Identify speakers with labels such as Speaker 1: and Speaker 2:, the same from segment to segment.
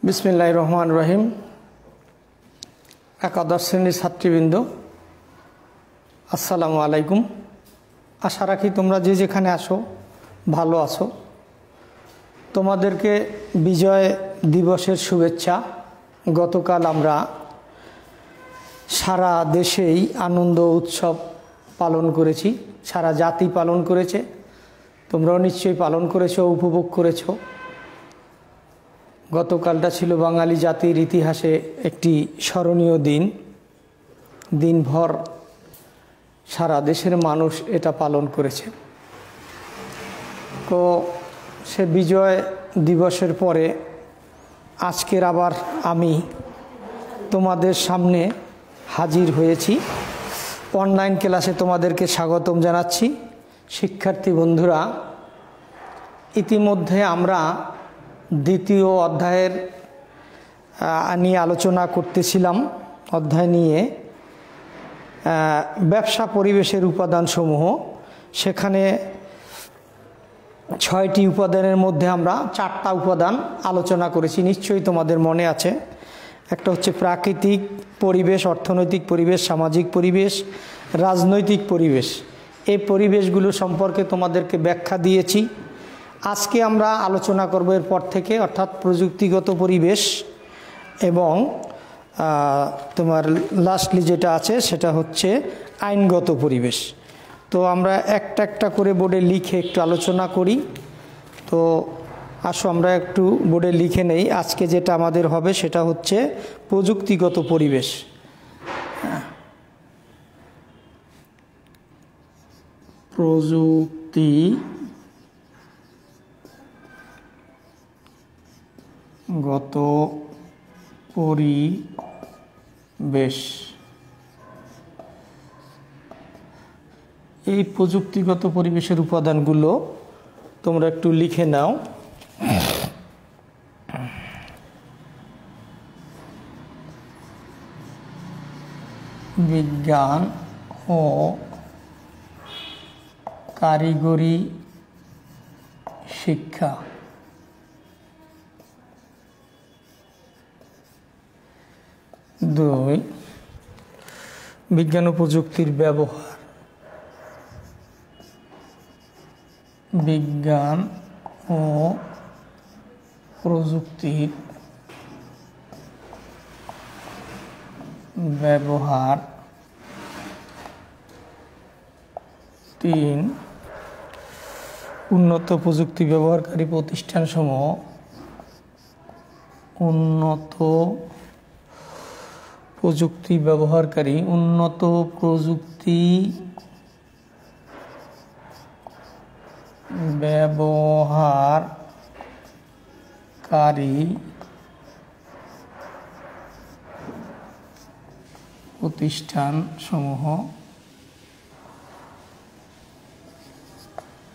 Speaker 1: বিসমিল্লাহির রহমানির রহিম। একাদশ শ্রেণীর ছাত্রীবৃন্দ, আসসালামু আলাইকুম। আশা রাখি তোমরা যে যেখানে আসো ভালো আছো। তোমাদেরকে বিজয় দিবসের শুভেচ্ছা। গতকাল আমরা সারা দেশেই আনন্দ উৎসব পালন করেছি, সারা জাতি পালন করেছে। তোমরাও নিশ্চয়ই পালন করেছো, উপভোগ করেছো। গতকালটা ছিল বাঙালি জাতির ইতিহাসে একটি স্মরণীয় দিন। দিনভর সারা দেশের মানুষ এটা পালন করেছে। তো সে বিজয় দিবসের পরে আজকের আবার আমি তোমাদের সামনে হাজির হয়েছি। অনলাইন ক্লাসে তোমাদেরকে স্বাগতম জানাচ্ছি। শিক্ষার্থী বন্ধুরা, ইতিমধ্যে আমরা দ্বিতীয় অধ্যায়ের নিয়ে আলোচনা করতেছিলাম। অধ্যায় নিয়ে ব্যবসা পরিবেশের উপাদানসমূহ। সেখানে 6টি উপাদানের মধ্যে আমরা 4টা উপাদান আলোচনা করেছি, নিশ্চয়ই তোমাদের মনে আছে। একটা হচ্ছে প্রাকৃতিক পরিবেশ, অর্থনৈতিক পরিবেশ, সামাজিক পরিবেশ, রাজনৈতিক পরিবেশ। এই পরিবেশগুলো সম্পর্কে তোমাদেরকে ব্যাখ্যা দিয়েছি। আজকে আমরা আলোচনা করব এরপর থেকে, অর্থাৎ প্রযুক্তিগত পরিবেশ এবং তোমার লাস্টলি যেটা আছে সেটা হচ্ছে আইনগত পরিবেশ। তো আমরা একটা একটা করে বোর্ডে লিখে একটু আলোচনা করি। তো আসো আমরা একটু বোর্ডে লিখে নেই। আজকে যেটা আমাদের হবে সেটা হচ্ছে প্রযুক্তিগত পরিবেশ। প্রযুক্তিগত পরিবেশ। এই প্রযুক্তিগত পরিবেশের উপাদানগুলো তোমরা একটু লিখে নাও। বিজ্ঞান ও কারিগরি শিক্ষা। দুই, বিজ্ঞান ও প্রযুক্তির ব্যবহার। বিজ্ঞান ও প্রযুক্তির ব্যবহার। 3, উন্নত প্রযুক্তি ব্যবহারকারী প্রতিষ্ঠানসমূহ। উন্নত প্রযুক্তি ব্যবহারকারী, উন্নত প্রযুক্তি ব্যবহারকারী প্রতিষ্ঠানসমূহ।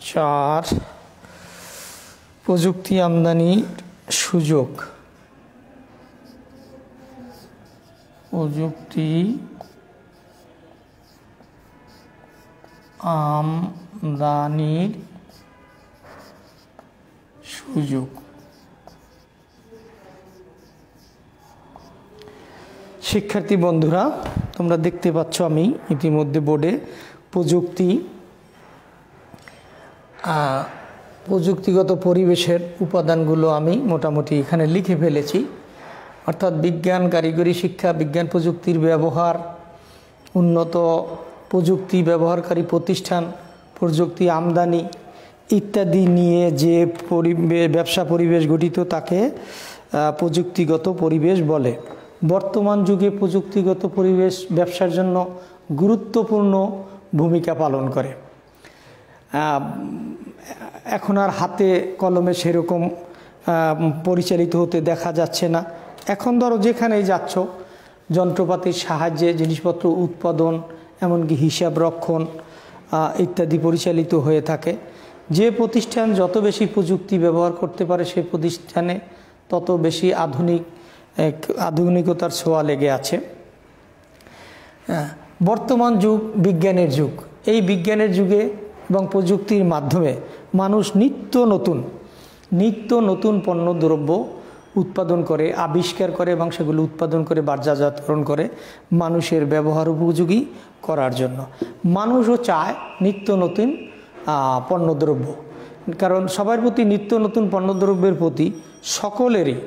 Speaker 1: 4, প্রযুক্তি আমদানির সুযোগ। প্রযুক্তি আমদানির সুযোগ। শিক্ষার্থী বন্ধুরা, তোমরা দেখতে পাচ্ছ আমি ইতিমধ্যে বোর্ডে প্রযুক্তিগত পরিবেশের উপাদানগুলো আমি মোটামুটি এখানে লিখে ফেলেছি। অর্থাৎ বিজ্ঞান, কারিগরি শিক্ষা, বিজ্ঞান প্রযুক্তির ব্যবহার, উন্নত প্রযুক্তি ব্যবহারকারী প্রতিষ্ঠান, প্রযুক্তি আমদানি ইত্যাদি নিয়ে যে ব্যবসা পরিবেশ গঠিত তাকে প্রযুক্তিগত পরিবেশ বলে। বর্তমান যুগে প্রযুক্তিগত পরিবেশ ব্যবসার জন্য গুরুত্বপূর্ণ ভূমিকা পালন করে। এখন আর হাতে কলমে সেরকম পরিচালিত হতে দেখা যাচ্ছে না। এখন ধরো যেখানেই যাচ্ছ যন্ত্রপাতির সাহায্যে জিনিসপত্র উৎপাদন, এমনকি হিসাব রক্ষণ ইত্যাদি পরিচালিত হয়ে থাকে। যে প্রতিষ্ঠান যত বেশি প্রযুক্তি ব্যবহার করতে পারে সেই প্রতিষ্ঠানে তত বেশি আধুনিকতার ছোঁয়া লেগে আছে। বর্তমান যুগ বিজ্ঞানের যুগ। এই বিজ্ঞানের যুগে এবং প্রযুক্তির মাধ্যমে মানুষ নিত্য নতুন পণ্যদ্রব্য উৎপাদন করে, আবিষ্কার করে এবং সেগুলো উৎপাদন করে বাজারজাতকরণ করে মানুষের ব্যবহার উপযোগী করার জন্য। মানুষও চায় নিত্য নতুন পণ্যদ্রব্য, কারণ সবার প্রতি নিত্য নতুন পণ্যদ্রব্যের প্রতি সকলেরই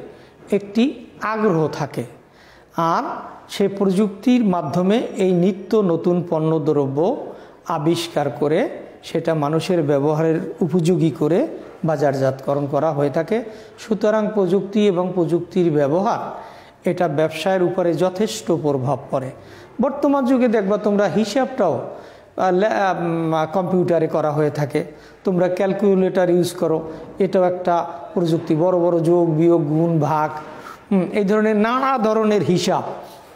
Speaker 1: একটি আগ্রহ থাকে। আর সে প্রযুক্তির মাধ্যমে এই নিত্য নতুন পণ্যদ্রব্য আবিষ্কার করে সেটা মানুষের ব্যবহারের উপযোগী করে বাজারজাতকরণ করা হয়ে থাকে। সুতরাং প্রযুক্তি এবং প্রযুক্তির ব্যবহার এটা ব্যবসায়ের উপরে যথেষ্ট প্রভাব পড়ে। বর্তমান যুগে দেখবা তোমরা হিসাবটাও কম্পিউটারে করা হয়ে থাকে। তোমরা ক্যালকুলেটর ইউজ করো, এটাও একটা প্রযুক্তি। বড় বড় যোগ বিয়োগ গুণ ভাগ এই ধরনের নানা ধরনের হিসাব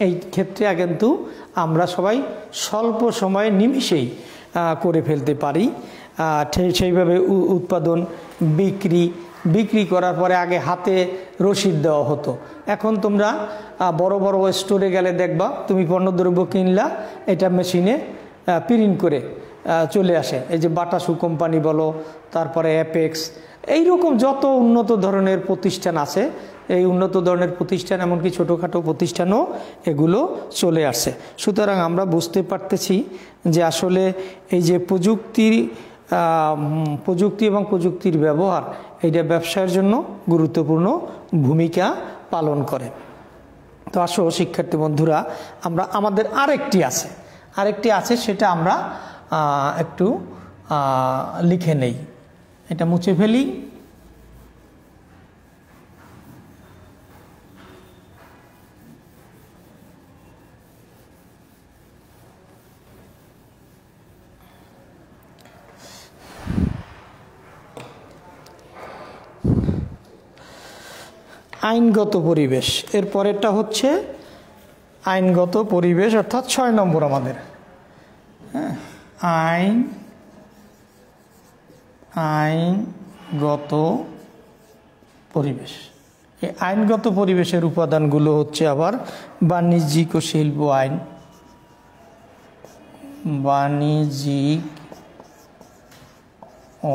Speaker 1: এই ক্ষেত্রে কিন্তু আমরা সবাই স্বল্প সময়ে নিমিষেই করে ফেলতে পারি। সেইভাবে উৎপাদন বিক্রি করার পরে আগে হাতে রসিদ দেওয়া হতো। এখন তোমরা বড় বড় স্টোরে গেলে দেখবা তুমি পণ্যদ্রব্য কিনলা, এটা মেশিনে প্রিন্ট করে চলে আসে। এই যে বাটা শু কোম্পানি বলো, তারপরে অ্যাপেক্স, এইরকম যত উন্নত ধরনের প্রতিষ্ঠান আছে, এই উন্নত ধরনের প্রতিষ্ঠান এমনকি ছোটোখাটো প্রতিষ্ঠানও এগুলো চলে আসে। সুতরাং আমরা বুঝতে পারতেছি যে আসলে এই যে প্রযুক্তি এবং প্রযুক্তির ব্যবহার এইটা ব্যবসায়ের জন্য গুরুত্বপূর্ণ ভূমিকা পালন করে। তো আসো শিক্ষার্থী বন্ধুরা, আমরা আমাদের আরেকটি আছে সেটা আমরা একটু লিখে নেই, এটা মুছে ফেলি। আইনগত পরিবেশ, এর পরেরটা হচ্ছে আইনগত পরিবেশ, অর্থাৎ 6 নম্বর আমাদের। হ্যাঁ, আইনগত পরিবেশ। এই আইনগত পরিবেশের উপাদানগুলো হচ্ছে আবার বাণিজ্যিক ও শিল্প আইন, বাণিজ্যিক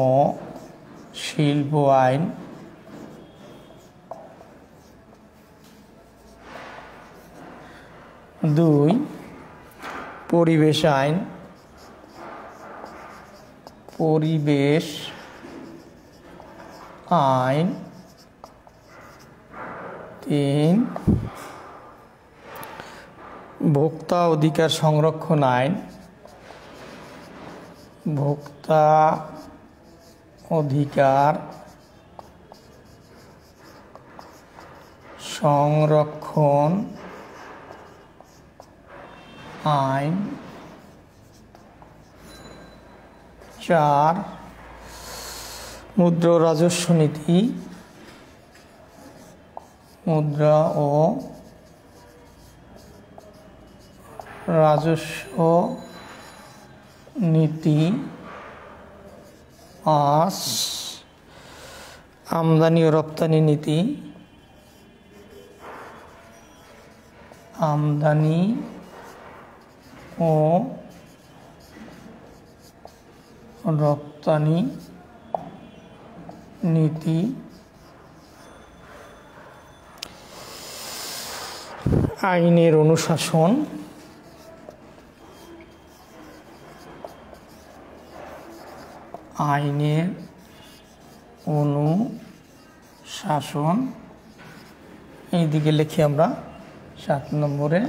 Speaker 1: ও শিল্প আইন, দুই পরিবেশ আইন, পরিবেশ আইন, তিন ভোক্তা অধিকার সংরক্ষণ আইন, ভোক্তা অধিকার সংরক্ষণ আইন, চার মুদ্রা ও রাজস্ব নীতি, মুদ্রা ও রাজস্ব নীতি, পাঁচ আমদানি ও রপ্তানি নীতি, আমদানি ও রপ্তানি নীতি, আইনের অনুশাসন, আইনের অনুশাসন। এইদিকে লিখি আমরা 7 নম্বরে,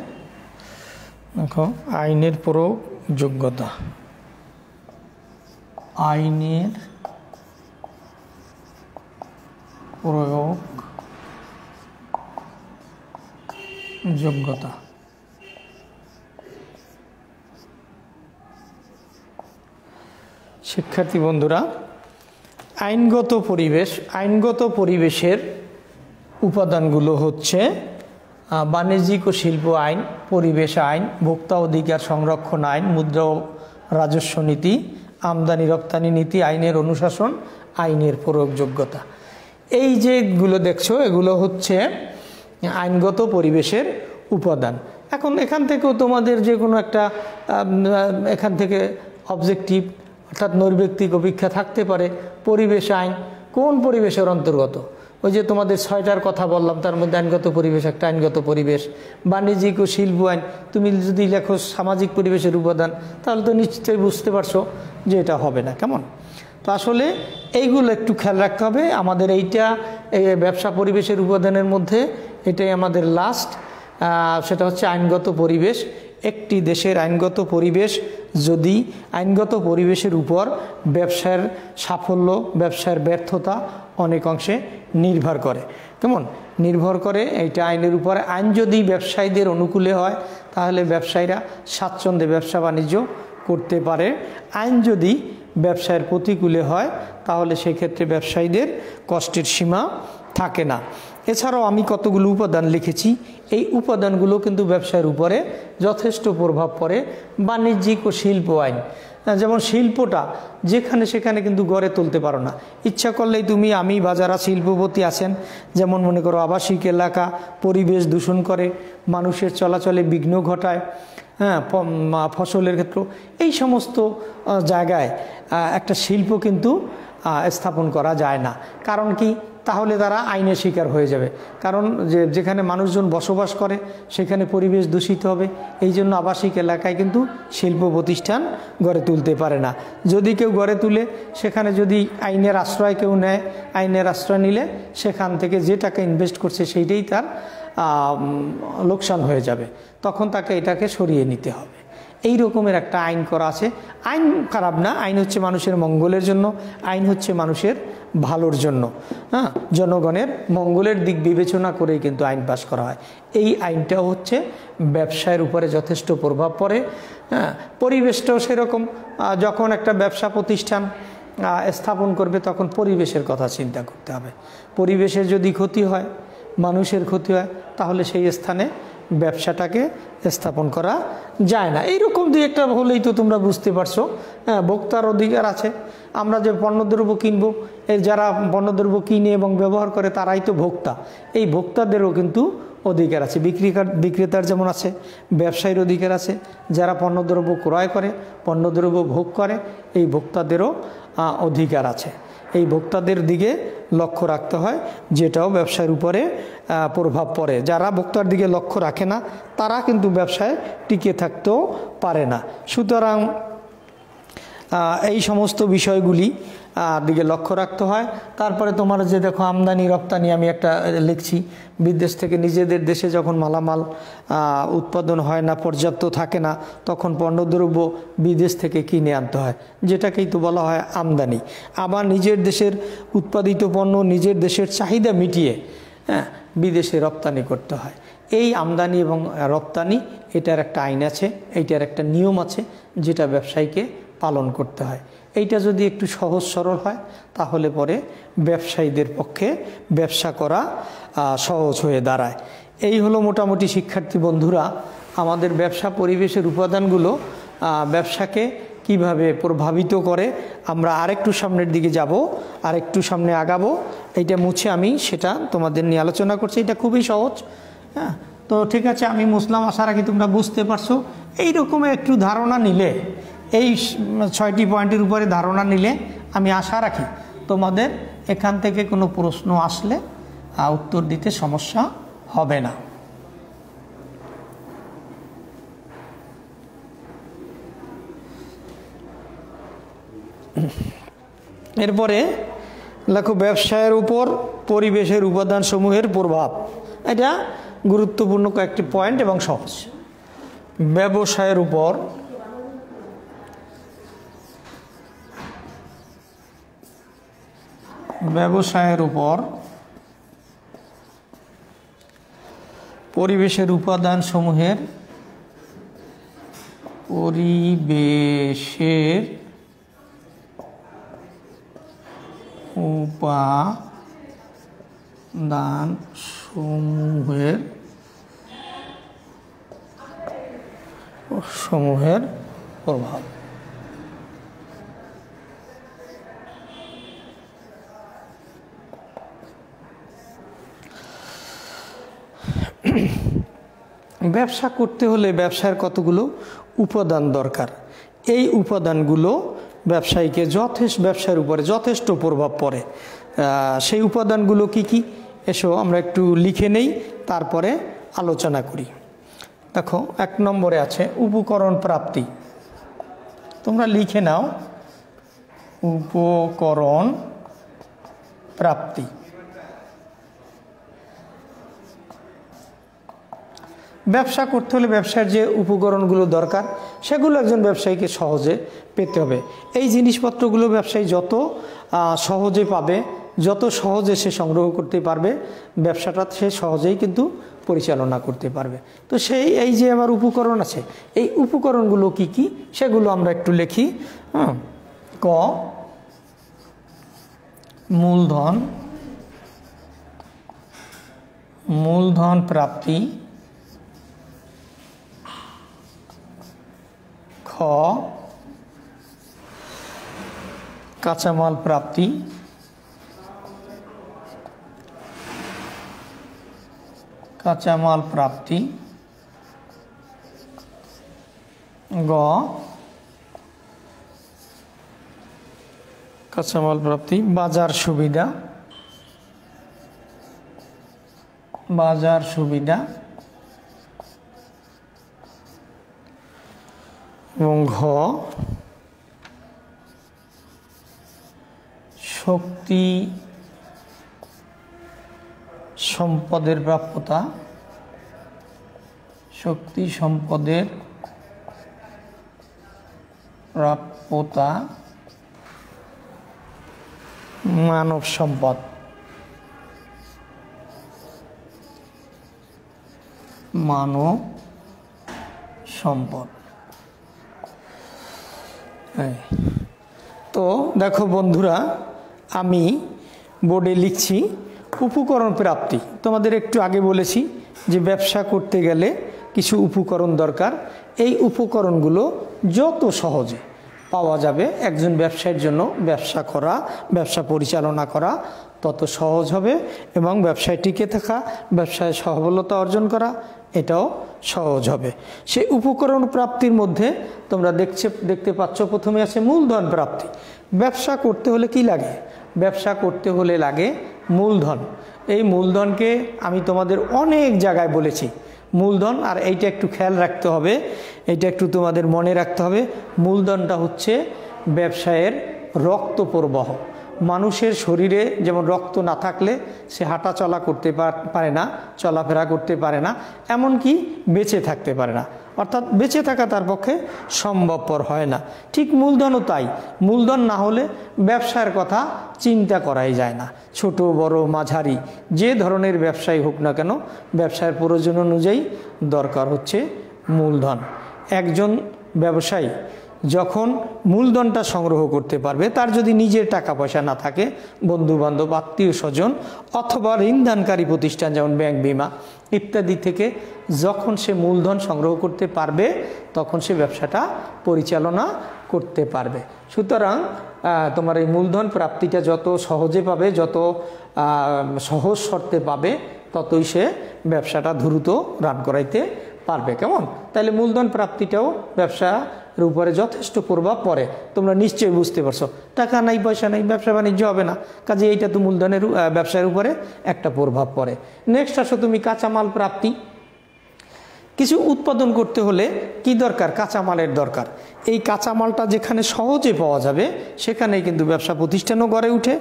Speaker 1: দেখো আইনের প্রয়োগ যোগ্যতা, আইনের প্রয়োগ যোগ্যতা। শিক্ষার্থী বন্ধুরা, আইনগত পরিবেশের উপাদানগুলো হচ্ছে বাণিজ্যিক ও শিল্প আইন, পরিবেশ আইন, ভোক্তা অধিকার সংরক্ষণ আইন, মুদ্রা ও রাজস্ব নীতি, আমদানি রপ্তানি নীতি, আইনের অনুশাসন, আইনের প্রয়োগযোগ্যতা। এই যেগুলো দেখছো এগুলো হচ্ছে আইনগত পরিবেশের উপাদান। এখন এখান থেকেও তোমাদের যে কোনো একটা এখান থেকে অবজেক্টিভ অর্থাৎ নৈর্ব্যক্তিক অপেক্ষা থাকতে পারে। পরিবেশ আইন, কোন পরিবেশের অন্তর্গত? ওই যে তোমাদের 6টার কথা বললাম, তার মধ্যে আইনগত পরিবেশ একটা, আইনগত পরিবেশ, বাণিজ্যিক ও শিল্প আইন। তুমি যদি লেখো সামাজিক পরিবেশের উপাদান, তাহলে তো নিশ্চয়ই বুঝতে পারছো যে এটা হবে না। কেমন? তো আসলে এইগুলো একটু খেয়াল রাখতে হবে। আমাদের এইটা এই ব্যবসা পরিবেশের উপাদানের মধ্যে এটাই আমাদের লাস্ট, সেটা হচ্ছে আইনগত পরিবেশ। একটি দেশের আইনগত পরিবেশ, যদি আইনগত পরিবেশের উপর ব্যবসার সাফল্য, ব্যবসার ব্যর্থতা অনেক অংশে নির্ভর করে। কেমন? নির্ভর করে এইটা আইনের উপরে। আইন যদি ব্যবসায়ীদের অনুকূলে হয় তাহলে ব্যবসায়ীরা স্বাচ্ছন্দ্যে ব্যবসা বাণিজ্য করতে পারে। আইন যদি ব্যবসায়ের প্রতিকূলে হয় তাহলে সেক্ষেত্রে ব্যবসায়ীদের কষ্টের সীমা থাকে না। এছাড়াও আমি কতগুলো উপাদান লিখেছি, এই উপাদানগুলো কিন্তু ব্যবসায়ের উপরে যথেষ্ট প্রভাব পড়ে। বাণিজ্যিক ও শিল্প আইন, যেমন শিল্পটা যেখানে সেখানে কিন্তু গড়ে তুলতে পারো না। ইচ্ছা করলেই তুমি আমি বা যারা শিল্পপতি আছেন, যেমন মনে করো আবাসিক এলাকা পরিবেশ দূষণ করে, মানুষের চলাচলে বিঘ্ন ঘটায়, ফসলের ক্ষেত্র, এই সমস্ত জায়গায় একটা শিল্প কিন্তু স্থাপন করা যায় না। কারণ কি? তাহলে তারা আইনের শিকার হয়ে যাবে। কারণ যেখানে মানুষজন বসবাস করে সেখানে পরিবেশ দূষিত হবে। এই জন্য আবাসিক এলাকায় কিন্তু শিল্প প্রতিষ্ঠান গড়ে তুলতে পারে না। যদি কেউ গড়ে তুলে, সেখানে যদি আইনের আশ্রয় কেউ নেয়, আইনের আশ্রয় নিলে সেখান থেকে যে টাকা ইনভেস্ট করছে সেইটাই তার লোকসান হয়ে যাবে। তখন তাকে এটাকে সরিয়ে নিতে হবে। এই রকমের একটা আইন করা আছে। আইন খারাপ না, আইন হচ্ছে মানুষের মঙ্গলের জন্য, আইন হচ্ছে মানুষের ভালোর জন্য, জনগণের মঙ্গলের দিক বিবেচনা করেই কিন্তু আইন পাস করা হয়। এই আইনটাও হচ্ছে ব্যবসায়ের উপরে যথেষ্ট প্রভাব পড়ে। পরিবেশটাও সেরকম। যখন একটা ব্যবসা প্রতিষ্ঠান স্থাপন করবে তখন পরিবেশের কথা চিন্তা করতে হবে। পরিবেশের যদি ক্ষতি হয়, মানুষের ক্ষতি হয়, তাহলে সেই স্থানে ব্যবসাটাকে স্থাপন করা যায় না। এইরকম দুই একটা হলেই তো তোমরা বুঝতে পারছো। ভোক্তার অধিকার আছে। আমরা যে পণ্যদ্রব্য কিনবো, এর যারা পণ্যদ্রব্য কিনে এবং ব্যবহার করে তারাই তো ভোক্তা। এই ভোক্তাদেরও কিন্তু অধিকার আছে। বিক্রেতার যেমন আছে, ব্যবসায়ীর অধিকার আছে। যারা পণ্যদ্রব্য ক্রয় করে, পণ্যদ্রব্য ভোগ করে, এই ভোক্তাদেরও অধিকার আছে। এই ভোক্তাদের দিকে লক্ষ্য রাখতে হয়, যেটাও ব্যবসার উপরে প্রভাব পড়ে। যারা ভোক্তার দিকে লক্ষ্য রাখে না তারা কিন্তু ব্যবসায় টিকে থাকতেও পারে না। সুতরাং এই সমস্ত বিষয়গুলি দিকে লক্ষ্য রাখতে হয়। তারপরে তোমার যে দেখো আমদানি রপ্তানি, আমি একটা লিখছি, বিদেশ থেকে নিজেদের দেশে যখন মালামাল উৎপাদন হয় না, পর্যাপ্ত থাকে না, তখন পণ্যদ্রব্য বিদেশ থেকে কিনে আনতে হয়, যেটাকেই তো বলা হয় আমদানি। আবার নিজের দেশের উৎপাদিত পণ্য নিজের দেশের চাহিদা মিটিয়ে বিদেশে রপ্তানি করতে হয়। এই আমদানি এবং রপ্তানি, এটার একটা আইন আছে, এইটার একটা নিয়ম আছে, যেটা ব্যবসায়ীকে পালন করতে হয়। এইটা যদি একটু সহজ সরল হয় তাহলে পরে ব্যবসায়ীদের পক্ষে ব্যবসা করা সহজ হয়ে দাঁড়ায়। এই হলো মোটামুটি শিক্ষার্থী বন্ধুরা আমাদের ব্যবসা পরিবেশের উপাদানগুলো ব্যবসাকে কিভাবে প্রভাবিত করে। আমরা আরেকটু সামনের দিকে যাব, আরেকটু সামনে আগাবো। এইটা মুছে আমি সেটা তোমাদের নিয়ে আলোচনা করছি। এটা খুবই সহজ। তো ঠিক আছে, আমি মুসলাম, আশা রাখি তোমরা বুঝতে পারছো। এই রকমের একটু ধারণা নিলে, এই 6টি পয়েন্টের উপরে ধারণা নিলে আমি আশা রাখি তোমাদের এখান থেকে কোনো প্রশ্ন আসলে উত্তর দিতে সমস্যা হবে না। এরপরে লেখো ব্যবসায়ের উপর পরিবেশের উপাদানসমূহের প্রভাব। এটা গুরুত্বপূর্ণ কয়েকটি পয়েন্ট এবং সহজ। ব্যবসায়ের উপর পরিবেশের উপাদানসমূহের প্রভাব। ব্যবসা করতে হলে ব্যবসার কতগুলো উপাদান দরকার। এই উপাদানগুলো ব্যবসায়ীকে ব্যবসার উপরে যথেষ্ট প্রভাব পড়ে। সেই উপাদানগুলো কি কি এসো আমরা একটু লিখে নেই, তারপরে আলোচনা করি। দেখো 1 নম্বরে আছে উপকরণ প্রাপ্তি। তোমরা লিখে নাও উপকরণ প্রাপ্তি। ব্যবসা করতে হলে ব্যবসার যে উপকরণগুলো দরকার সেগুলো একজন ব্যবসায়ীকে সহজে পেতে হবে। এই জিনিসপত্রগুলো ব্যবসায়ী যত সহজে পাবে, যত সহজে সে সংগ্রহ করতে পারবে, ব্যবসাটা সে সহজেই কিন্তু পরিচালনা করতে পারবে। তো এই যে আমার উপকরণ আছে, এই উপকরণগুলো কি কি সেগুলো আমরা একটু লিখি। ক, মূলধন, মূলধন প্রাপ্তি। খ, কাঁচামাল প্রাপ্তি। কাঁচামাল প্রাপ্তি। গ, কাঁচামাল প্রাপ্তি, বাজার সুবিধা। বাজার সুবিধা। এবং ঘ, শক্তি সম্পদের প্রাপ্যতা। শক্তি সম্পদের প্রাপ্যতা। মানব সম্পদ। মানব সম্পদ। তো দেখো বন্ধুরা, আমি বোর্ডে লিখছি উপকরণ প্রাপ্তি। তোমাদের একটু আগে বলেছি যে ব্যবসা করতে গেলে কিছু উপকরণ দরকার। এই উপকরণগুলো যত সহজে পাওয়া যাবে একজন ব্যবসায়ীর জন্য ব্যবসা করা, ব্যবসা পরিচালনা করা তত সহজ হবে, এবং ব্যবসায় টিকে থাকা, ব্যবসায় সফলতা অর্জন করা এটাও সহজ হবে। সেই উপকরণ প্রাপ্তির মধ্যে তোমরা দেখতে পাচ্ছ প্রথমে আছে মূলধন প্রাপ্তি। ব্যবসা করতে হলে কি লাগে? ব্যবসা করতে হলে লাগে মূলধন। এই মূলধনকে আমি তোমাদের অনেক জায়গায় বলেছি মূলধন, আর এইটা একটু খেয়াল রাখতে হবে, এইটা একটু তোমাদের মনে রাখতে হবে। মূলধনটা হচ্ছে ব্যবসায়ের রক্ত প্রবাহ। মানুষের শরীরে যেমন রক্ত না থাকলে সে হাঁটা চলা করতে পারে না, চলাফেরা করতে পারে না, এমনকি বেঁচে থাকতে পারে না, অর্থাৎ বেঁচে থাকা তার পক্ষে সম্ভবপর হয় না। ঠিক মূলধনও তাই। মূলধন না হলে ব্যবসার কথা চিন্তা করাই যায় না। ছোট বড় মাঝারি যে ধরনের ব্যবসায়ী হোক না কেন, ব্যবসায়ের প্রয়োজন অনুযায়ী দরকার হচ্ছে মূলধন। একজন ব্যবসায়ী যখন মূলধনটা সংগ্রহ করতে পারবে, তার যদি নিজের টাকা পয়সা না থাকে, বন্ধু বান্ধব আত্মীয় স্বজন অথবা ঋণদানকারী প্রতিষ্ঠান যেমন ব্যাংক, বিমা ইত্যাদি থেকে যখন সে মূলধন সংগ্রহ করতে পারবে, তখন সে ব্যবসাটা পরিচালনা করতে পারবে। সুতরাং তোমার এই মূলধন প্রাপ্তিটা যত সহজে পাবে, যত সহজ শর্তে পাবে, ততই সে ব্যবসাটা দ্রুত রান করাইতে পারবে। কেমন? তাহলে মূলধন প্রাপ্তিটাও ব্যবসার উপরে যথেষ্ট প্রভাব পড়ে। তোমরা নিশ্চয়ই বুঝতে পারছো, টাকা নাই, পয়সা নাই, ব্যবসা বাণিজ্য হবে না, কাজে এইটা তো মূলধনের ব্যবসার উপরে একটা প্রভাব পড়ে। নেক্সট আসো তুমি কাঁচামাল প্রাপ্তি। কিছু উৎপাদন করতে হলে কি দরকার? কাঁচামালের দরকার। এই কাঁচামালটা যেখানে সহজে পাওয়া যাবে সেখানেই কিন্তু ব্যবসা প্রতিষ্ঠানও গড়ে উঠে,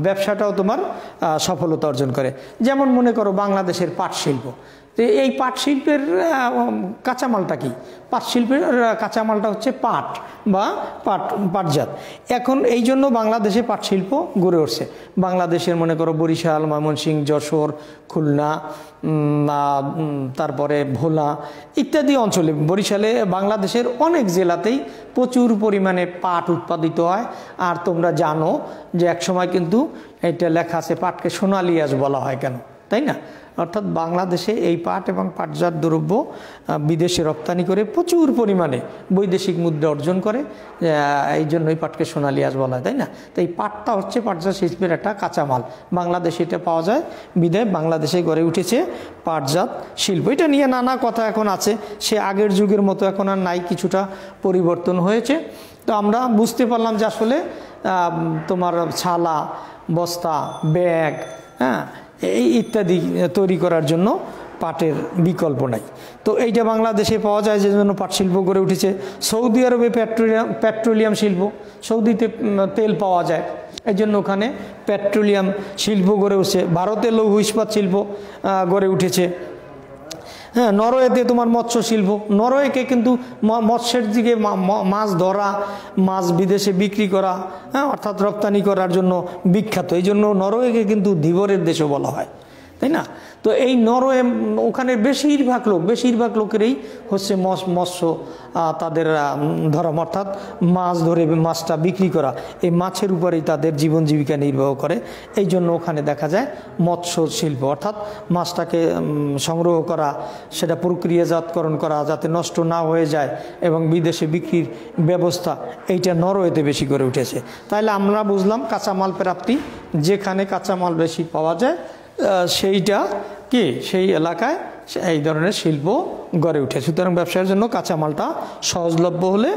Speaker 1: ব্যবসাটাও তোমার সফলতা অর্জন করে। যেমন মনে করো বাংলাদেশের পাট শিল্প। তো এই পাট শিল্পের কাঁচামালটা কি? পাট শিল্পের কাঁচামালটা হচ্ছে পাট বা পাটজাত। এখন এই জন্য বাংলাদেশে পাট শিল্প গড়ে উঠছে। বাংলাদেশের মনে করো বরিশাল, ময়মনসিংহ, যশোর, খুলনা, তারপরে ভোলা ইত্যাদি অঞ্চলে, বরিশালে বাংলাদেশের অনেক জেলাতেই প্রচুর পরিমাণে পাট উৎপাদিত হয়। আর তোমরা জানো যে একসময় কিন্তু এটা লেখা আছে পাটকে সোনালী আঁশ বলা হয় কেন, তাই না? অর্থাৎ বাংলাদেশে এই পাট এবং পাটজাত দ্রব্য বিদেশে রপ্তানি করে প্রচুর পরিমাণে বৈদেশিক মুদ্রা অর্জন করে, এই জন্যই পাটকে সোনালী আঁশ বলা হয়, তাই না? তো এই পাটটা হচ্ছে পাটজাত শিল্পের একটা কাঁচামাল। বাংলাদেশে এটা পাওয়া যায় বিধায় বাংলাদেশে গড়ে উঠেছে পাটজাত শিল্প। এটা নিয়ে নানা কথা এখন আছে, সে আগের যুগের মতো এখন আর নাই, কিছুটা পরিবর্তন হয়েছে। তো আমরা বুঝতে পারলাম যে আসলে তোমার ছালা, বস্তা, ব্যাগ, হ্যাঁ, এই ইত্যাদি তৈরি করার জন্য পাটের বিকল্প নাই। তো এইটা বাংলাদেশে পাওয়া যায়, যে জন্য পাট শিল্প গড়ে উঠেছে। সৌদি আরবে পেট্রোলিয়াম শিল্প, সৌদিতে তেল পাওয়া যায়, এই জন্য ওখানে পেট্রোলিয়াম শিল্প গড়ে উঠছে। ভারতে লৌহ ইস্পাত শিল্প গড়ে উঠেছে। হ্যাঁ, নরওয়েতে তোমার মৎস্য শিল্প, নরওয়েকে কিন্তু মৎস্যের দিকে মাছ ধরা, মাছ বিদেশে বিক্রি করা, হ্যাঁ, অর্থাৎ রপ্তানি করার জন্য বিখ্যাত। এই জন্য নরওয়েকে কিন্তু ধীবরের দেশও বলা হয়, তাই না? তো এই নরওয়ে, ওখানে বেশিরভাগ লোকেরই হচ্ছে মৎস্য, তাদের ধর্ম, অর্থাৎ মাছ ধরে মাছটা বিক্রি করা, এই মাছের উপরেই তাদের জীবন জীবিকা নির্বাহ করে। এই জন্য ওখানে দেখা যায় মৎস্য শিল্প, অর্থাৎ মাছটাকে সংগ্রহ করা, সেটা প্রক্রিয়াজাতকরণ করা যাতে নষ্ট না হয়ে যায় এবং বিদেশে বিক্রির ব্যবস্থা, এইটা নরওয়েতে বেশি করে উঠেছে। তাহলে আমরা বুঝলাম কাঁচামাল প্রাপ্তি, যেখানে কাঁচামাল বেশি পাওয়া যায় সেইটা কি, সেই এলাকায় এই ধরনের শিল্প গড়ে উঠে। সুতরাং ব্যবসার জন্য কাঁচামালটা সহজলভ্য হলে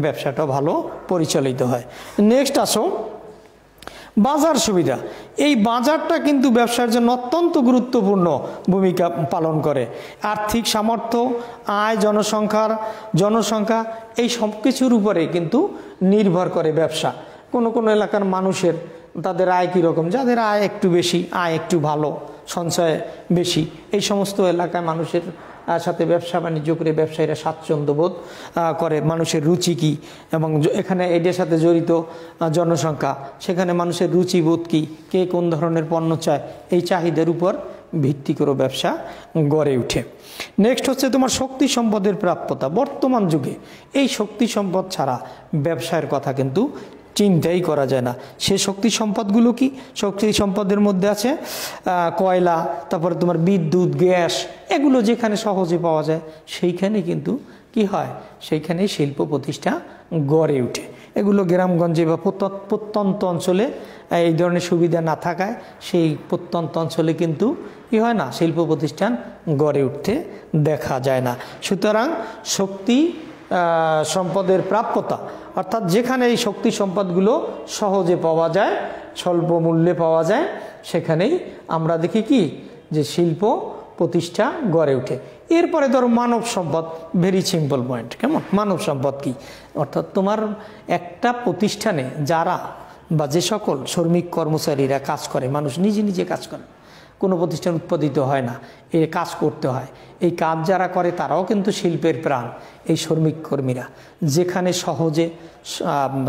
Speaker 1: ব্যবসাটা ভালো পরিচালিত হয়। নেক্সট আসো বাজার সুবিধা। এই বাজারটা কিন্তু ব্যবসার জন্য অত্যন্ত গুরুত্বপূর্ণ ভূমিকা পালন করে। আর্থিক সামর্থ্য, আয়, জনসংখ্যা এই সব কিছুর উপরে কিন্তু নির্ভর করে ব্যবসা। কোনো এলাকার মানুষের তাদের আয় কীরকম, যাদের আয় একটু বেশি, আয় একটু ভালো, সঞ্চয় বেশি, এই সমস্ত এলাকায় মানুষের সাথে ব্যবসা বাণিজ্য করে ব্যবসায়ীরা স্বাচ্ছন্দ্য বোধ করে। মানুষের রুচি কী, এবং এখানে এদের সাথে জড়িত জনসংখ্যা, সেখানে মানুষের রুচিবোধ কী, কে কোন ধরনের পণ্য চায়, এই চাহিদার উপর ভিত্তি করে ব্যবসা গড়ে ওঠে। নেক্সট হচ্ছে তোমার শক্তি সম্পদের প্রাপ্যতা। বর্তমান যুগে এই শক্তি সম্পদ ছাড়া ব্যবসায়ের কথা কিন্তু চিন্তাই করা যায় না। সে শক্তি সম্পদগুলো কি? শক্তি সম্পদের মধ্যে আছে কয়লা, তারপরে তোমার বিদ্যুৎ, গ্যাস, এগুলো যেখানে সহজে পাওয়া যায় সেইখানে কিন্তু কি হয়, সেইখানেই শিল্প প্রতিষ্ঠা গড়ে ওঠে। এগুলো গ্রামগঞ্জে বা প্রত্যন্ত অঞ্চলে এই ধরনের সুবিধা না থাকায় সেই প্রত্যন্ত অঞ্চলে কিন্তু কি হয় না, শিল্প প্রতিষ্ঠান গড়ে উঠতে দেখা যায় না। সুতরাং শক্তি সম্পদের প্রাপ্যতা, অর্থাৎ যেখানে এই শক্তি সম্পদগুলো সহজে পাওয়া যায়, স্বল্প মূল্যে পাওয়া যায়, সেখানেই আমরা দেখি কি, যে শিল্প প্রতিষ্ঠা গড়ে ওঠে। এরপরে ধরো মানব সম্পদ, ভেরি সিম্পল পয়েন্ট। কেমন মানব সম্পদ কি? অর্থাৎ তোমার একটা প্রতিষ্ঠানে যারা বা যে সকল শ্রমিক কর্মচারীরা কাজ করে, মানুষ নিজে কাজ করে, কোনো প্রতিষ্ঠান উৎপাদিত হয় না, এ কাজ করতে হয়। এই কাজ যারা করে তারাও কিন্তু শিল্পের প্রাণ, এই শ্রমিক কর্মীরা। যেখানে সহজে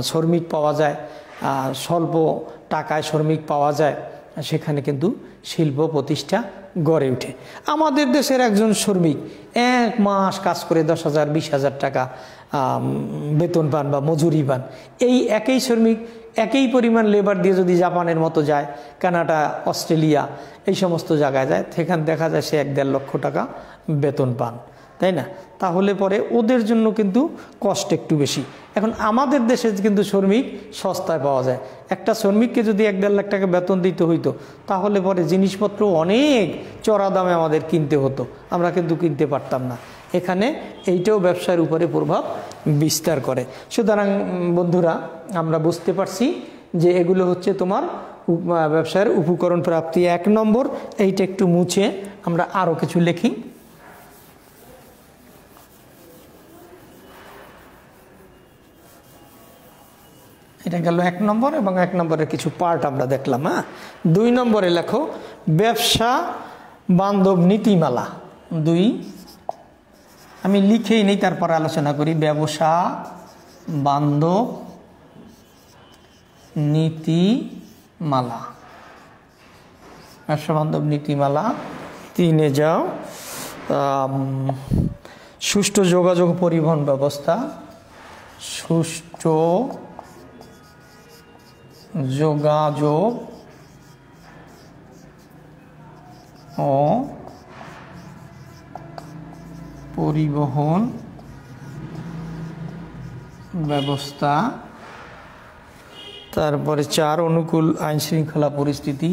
Speaker 1: শ্রমিক পাওয়া যায়, স্বল্প টাকায় শ্রমিক পাওয়া যায়, সেখানে কিন্তু শিল্প প্রতিষ্ঠা গড়ে ওঠে। আমাদের দেশের একজন শ্রমিক 1 মাস কাজ করে 10,000 20,000 টাকা বেতন পান বা মজুরি পান। এই একই শ্রমিক একই পরিমাণ লেবার দিয়ে যদি জাপানের মতো যায়, কানাডা, অস্ট্রেলিয়া, এই সমস্ত জায়গায় যায়, সেখানে দেখা যায় সে 1-1.5 লক্ষ টাকা বেতন পান, তাই না? তাহলে পরে ওদের জন্য কিন্তু কষ্ট একটু বেশি। এখন আমাদের দেশে কিন্তু শ্রমিক সস্তায় পাওয়া যায়। একটা শ্রমিককে যদি 1-1.5 লাখ টাকা বেতন দিতে হইতো, তাহলে পরে জিনিসপত্র অনেক চড়া দামে আমাদের কিনতে হতো, আমরা কিন্তু কিনতে পারতাম না। এখানে এইটাও ব্যবসার উপরে প্রভাব বিস্তার করে। সুতরাং বন্ধুরা, আমরা বুঝতে পারছি যে এগুলো হচ্ছে তোমার ব্যবসার উপকরণ প্রাপ্তি 1 নম্বর। এইটা একটু মুছে আমরা আরও কিছু লিখি। এটা গেল 1 নম্বর, এবং 1 নম্বরের কিছু পার্ট আমরা দেখলাম। হ্যাঁ, 2 নম্বরে লেখো ব্যবসা বান্ধব নীতিমালা। 2 আমি লিখেই নেই, তারপর আলোচনা করি। ব্যবসা বান্ধব নীতিমালা, ব্যবসা বান্ধব নীতিমালা। 3 যাও, সুষ্ঠু যোগাযোগ পরিবহন ব্যবস্থা, সুষ্ঠু যোগাযোগ ও পরিবহন ব্যবস্থা। তারপরে 4 অনুকূল আইন শৃঙ্খলা পরিস্থিতি,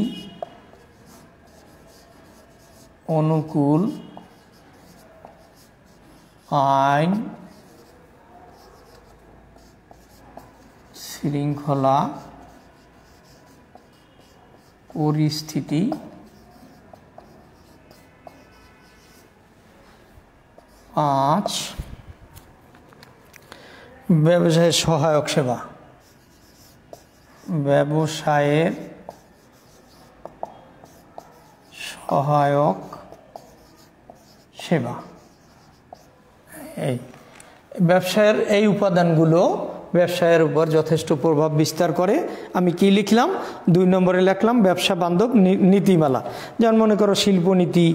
Speaker 1: অনুকূল আইন শৃঙ্খলা পরিস্থিতি পাঁচ ব্যবসায়ের সহায়ক সেবা, ব্যবসায়ের সহায়ক সেবা। এই ব্যবসায়ের এই উপাদানগুলো ব্যবসায়ের উপর যথেষ্ট প্রভাব বিস্তার করে। আমি কি লিখলাম? 2 নম্বরে লিখলাম ব্যবসা বান্ধব নীতিমালা। যেমন মনে করো শিল্পনীতি,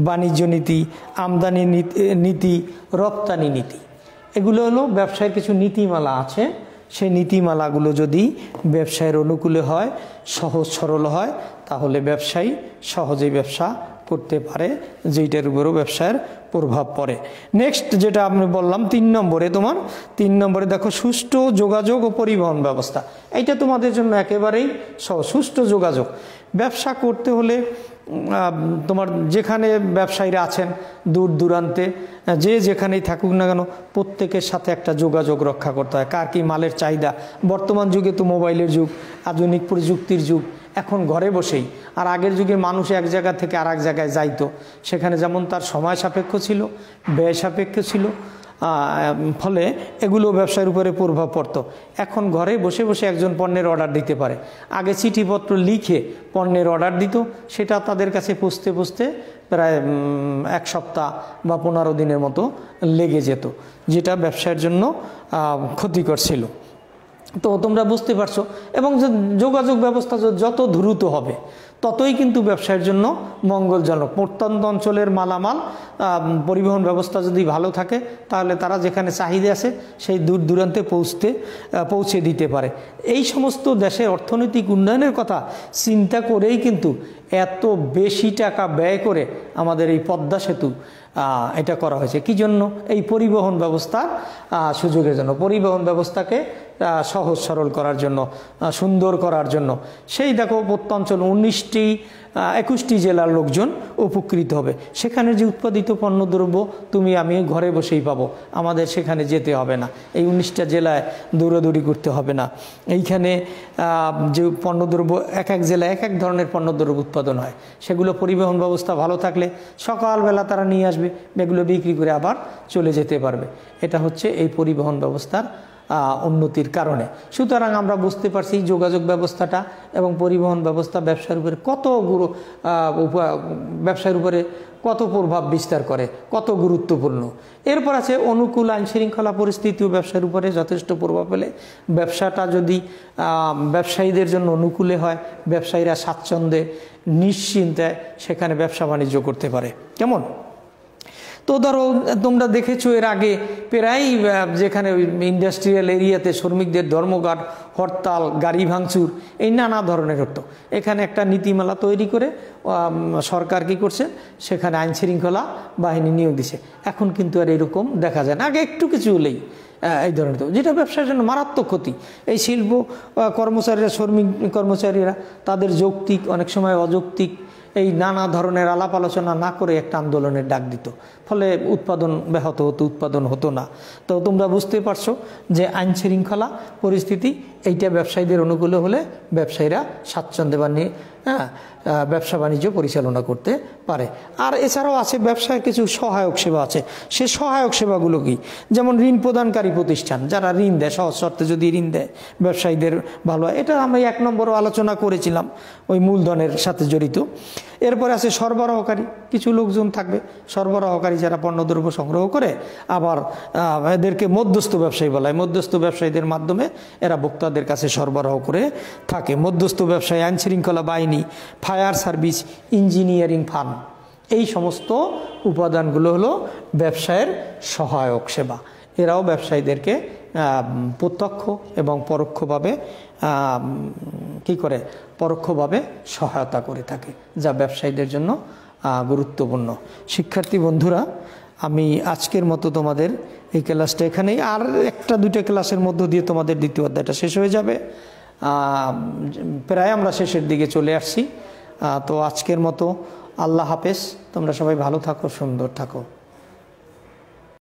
Speaker 1: বাণিজ্য নীতি, আমদানি নীতি, রপ্তানি নীতি, এগুলো হলো ব্যবসায়ের কিছু নীতিমালা আছে। সেই নীতিমালাগুলো যদি ব্যবসায়ের অনুকূলে হয়, সহজ সরল হয়, তাহলে ব্যবসায়ী সহজেই ব্যবসা করতে পারে, যেইটার উপরও ব্যবসায়ের প্রভাব পড়ে। নেক্সট যেটা আমি বললাম 3 নম্বরে, তোমার 3 নম্বরে দেখো সুষ্ঠু যোগাযোগ ও পরিবহন ব্যবস্থা। এইটা তোমাদের জন্য একেবারেই সহজ। সুষ্ঠু যোগাযোগ, ব্যবসা করতে হলে তোমার যেখানে ব্যবসায়ীরা আছেন দূর দূরান্তে, যে যেখানেই থাকুক না কেন, প্রত্যেকের সাথে একটা যোগাযোগ রক্ষা করতে হয়। কার কি মালের চাহিদা, বর্তমান যুগে তো মোবাইলের যুগ, আধুনিক প্রযুক্তির যুগ, এখন ঘরে বসেই। আর আগের যুগে মানুষ এক জায়গা থেকে আর এক জায়গায় যাইতো, সেখানে যেমন তার সময় সাপেক্ষ ছিল, ব্যয় সাপেক্ষ ছিল, ফলে এগুলো ব্যবসার উপরে প্রভাব পড়তো। এখন ঘরে বসে বসে একজন পণ্যের অর্ডার দিতে পারে। আগে চিঠিপত্র লিখে পণ্যের অর্ডার দিত, সেটা তাদের কাছে পৌঁছতে প্রায় 1 সপ্তাহ বা 15 দিনের মতো লেগে যেত, যেটা ব্যবসার জন্য ক্ষতিকর ছিল। তো তোমরা বুঝতে পারছো। এবং যোগাযোগ ব্যবস্থা যত দ্রুত হবে ততই কিন্তু ব্যবসায়ের জন্য মঙ্গলজনক। প্রত্যন্ত অঞ্চলের মালামাল পরিবহন ব্যবস্থা যদি ভালো থাকে, তাহলে তারা যেখানে চাহিদা আছে সেই দূর দূরান্তে পৌঁছে দিতে পারে। এই সমস্ত দেশের অর্থনৈতিক উন্নয়নের কথা চিন্তা করেই কিন্তু এত বেশি টাকা ব্যয় করে আমাদের এই পদ্মা সেতু এটা করা হয়েছে। কি জন্য? এই পরিবহন ব্যবস্থার সুযোগের জন্য, পরিবহন ব্যবস্থাকে সহজ সরল করার জন্য, সুন্দর করার জন্য। সেই দেখো প্রত্যঞ্চল 21টি জেলার লোকজন উপকৃত হবে। সেখানে যে উৎপাদিত পণ্যদ্রব্য তুমি আমি ঘরে বসেই পাবো, আমাদের সেখানে যেতে হবে না, এই 19টা জেলায় দৌড়াদৌড়ি করতে হবে না। এইখানে যে পণ্যদ্রব্য এক এক জেলায় এক এক ধরনের পণ্যদ্রব্য উৎপাদন হয়, সেগুলো পরিবহন ব্যবস্থা ভালো থাকলে সকালবেলা তারা নিয়ে আসবে, এগুলো বিক্রি করে আবার চলে যেতে পারবে। এটা হচ্ছে এই পরিবহন ব্যবস্থার উন্নতির কারণে। সুতরাং আমরা বুঝতে পারছি যোগাযোগ ব্যবস্থাটা এবং পরিবহন ব্যবস্থা ব্যবসার উপরে ব্যবসার উপরে কত প্রভাব বিস্তার করে, কত গুরুত্বপূর্ণ। এরপর আছে অনুকূল আইন শৃঙ্খলা পরিস্থিতিও ব্যবসার উপরে যথেষ্ট প্রভাব ফেলে। ব্যবসাটা যদি ব্যবসায়ীদের জন্য অনুকূলে হয়, ব্যবসায়ীরা স্বাচ্ছন্দ্যে নিশ্চিন্তে সেখানে ব্যবসা বাণিজ্য করতে পারে। কেমন? তো ধরো তোমরা দেখেছো এর আগে প্রায় যেখানে ইন্ডাস্ট্রিয়াল এরিয়াতে শ্রমিকদের ধর্মঘট, হরতাল, গাড়ি ভাঙচুর, এই নানা ধরনের হতো। এখানে একটা নীতিমালা তৈরি করে সরকার কি করছে, সেখানে আইন শৃঙ্খলা বাহিনী নিয়োগ দিছে। এখন কিন্তু আর এরকম দেখা যায় না। আগে একটু কিছু হলেই এই ধরনের, তো যেটা ব্যবসার জন্য মারাত্মক ক্ষতি। এই শিল্প কর্মচারীরা, শ্রমিক কর্মচারীরা তাদের যৌক্তিক, অনেক সময় অযৌক্তিক এই নানা ধরনের আলাপ আলোচনা না করে একটা আন্দোলনের ডাক দিত, ফলে উৎপাদন ব্যাহত হতো, উৎপাদন হতো না। তো তোমরা বুঝতে পারছো যে আইন শৃঙ্খলা পরিস্থিতি এইটা ব্যবসায়ীদের অনুকূলে হলে ব্যবসায়ীরা স্বাচ্ছন্দ্যে ব্যবসা বাণিজ্য পরিচালনা করতে পারে। আর এছাড়াও আছে ব্যবসায় কিছু সহায়ক সেবা আছে। সে সহায়ক সেবাগুলো কি? যেমন ঋণ প্রদানকারী প্রতিষ্ঠান, যারা ঋণ দেয়, সহজ শর্তে যদি ঋণ দেয় ব্যবসায়ীদের ভালো হয়। এটা আমি 1 নম্বরও আলোচনা করেছিলাম, ওই মূলধনের সাথে জড়িত। এরপরে আছে সরবরাহকারী, কিছু লোকজন থাকবে সরবরাহকারী যারা পণ্যদ্রব্য সংগ্রহ করে, আবার এদেরকে মধ্যস্থ ব্যবসায়ী বলা হয়। মধ্যস্থ ব্যবসায়ীদের মাধ্যমে এরা ভোক্তাদের কাছে সরবরাহ করে থাকে। মধ্যস্থ ব্যবসায়ী, আইন শৃঙ্খলা বাহিনী, ফায়ার সার্ভিস, ইঞ্জিনিয়ারিং ফার্ম, এই সমস্ত উপাদানগুলো হলো ব্যবসায়ের সহায়ক সেবা। এরাও ব্যবসায়ীদেরকে প্রত্যক্ষ এবং পরোক্ষভাবে কি করে, পরোক্ষভাবে সহায়তা করে থাকে, যা ব্যবসায়ীদের জন্য গুরুত্বপূর্ণ। শিক্ষার্থী বন্ধুরা, আমি আজকের মতো তোমাদের এই ক্লাসটা এখানেই, আর 1-2টা ক্লাসের মধ্য দিয়ে তোমাদের দ্বিতীয় অধ্যায়টা শেষ হয়ে যাবে। প্রায় আমরা শেষের দিকে চলে আসছি। তো আজকের মতো আল্লাহ হাফেজ, তোমরা সবাই ভালো থাকো, সুন্দর থাকো।